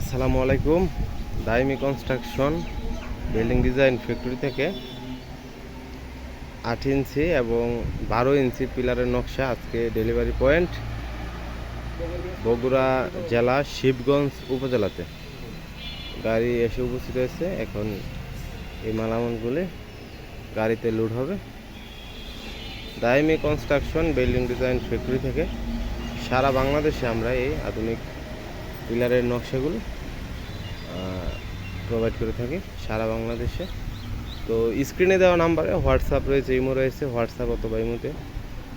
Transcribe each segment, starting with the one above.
আসসালামু আলাইকুম। দাইমি construction building design factory থেকে 8 ইঞ্চি এবং 12 ইঞ্চি পিলারের নকশা আজকে ডেলিভারি পয়েন্ট বগুড়া জেলা শিবগঞ্জ উপজেলাতে গাড়ি এসে উপস্থিত হয়েছে। এখন এই মালামালগুলি গাড়িতে লোড হবে। দাইমি কনস্ট্রাকশন বিল্ডিং ডিজাইন ফ্যাক্টরি থেকে সারা বাংলাদেশে আমরা এই আধুনিক পিলারের নকশাগুলো প্রোভাইড করে থাকি সারা বাংলাদেশে। তো স্ক্রিনে দেওয়া নাম্বারে হোয়াটসঅ্যাপ রয়েছে, ইমো রয়েছে। হোয়াটসঅ্যাপ অথবা ইমোতে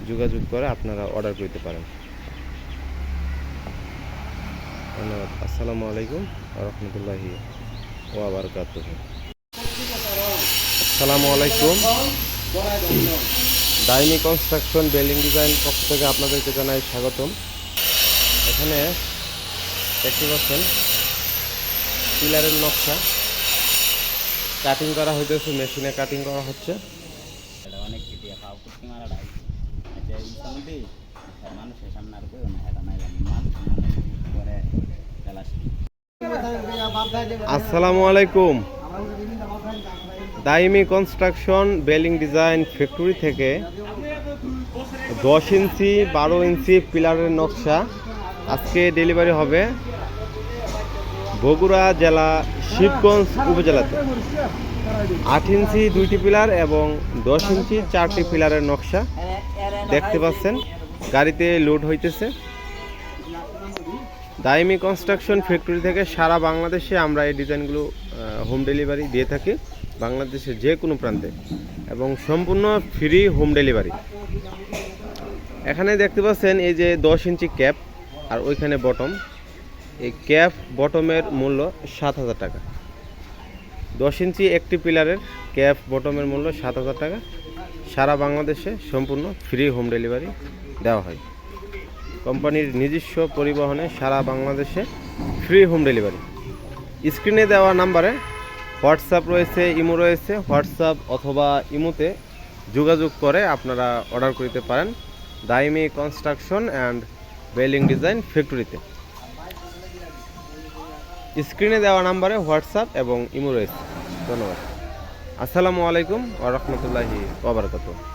যোগাযোগ করে আপনারা অর্ডার করতে পারেন। ধন্যবাদ। আসসালামু আলাইকুম ওয়া রাহমাতুল্লাহি ওয়া বারাকাতুহু। আসসালামু আলাইকুম। দাইমি কনস্ট্রাকশন বিল্ডিং ডিজাইন পক্ষ থেকে আপনাদেরকে জানাই স্বাগতম। এখানে দেখতে পাচ্ছেন পিলারের নকশা কাটিং করা হইতেছে, মেশিনে কাটিং করা হচ্ছে। আসসালামু আলাইকুম। দাইমি কনস্ট্রাকশন বিল্ডিং ডিজাইন ফ্যাক্টরি থেকে 10 ইঞ্চি 12 ইঞ্চি পিলারের নকশা আজকে ডেলিভারি হবে বগুড়া জেলা শিবগঞ্জ উপজেলাতে। 8 ইঞ্চি 2টি পিলার এবং 10 ইঞ্চি 4টি পিলারের নকশা দেখতে পাচ্ছেন গাড়িতে লোড হইতেছে। দাইমি কনস্ট্রাকশন ফ্যাক্টরি থেকে সারা বাংলাদেশে আমরা এই ডিজাইনগুলো হোম ডেলিভারি দিয়ে থাকি, বাংলাদেশের যে কোনো প্রান্তে, এবং সম্পূর্ণ ফ্রি হোম ডেলিভারি। এখানে দেখতে পাচ্ছেন এই যে 10 ইঞ্চি ক্যাপ আর ওইখানে বটম। এই ক্যাপ বটমের মূল্য 7,000 টাকা। 10 ইঞ্চি একটি পিলারের ক্যাপ বটমের মূল্য 7,000 টাকা। সারা বাংলাদেশে সম্পূর্ণ ফ্রি হোম ডেলিভারি দেওয়া হয়। কোম্পানির নিজস্ব পরিবহনে সারা বাংলাদেশে ফ্রি হোম ডেলিভারি। স্ক্রিনে দেওয়া নাম্বারে হোয়াটসঅ্যাপ রয়েছে, ইমো রয়েছে। হোয়াটসঅ্যাপ অথবা ইমোতে যোগাযোগ করে আপনারা অর্ডার করতে পারেন দাইমি কনস্ট্রাকশন অ্যান্ড বিল্ডিং ডিজাইন ফ্যাক্টরিতে। স্ক্রিনে দেওয়া নাম্বারে হোয়াটসঅ্যাপ এবং ইমো রয়েছে। ধন্যবাদ। আসসালামু আলাইকুম ওয়া রাহমাতুল্লাহি ওয়া বারাকাতুহু।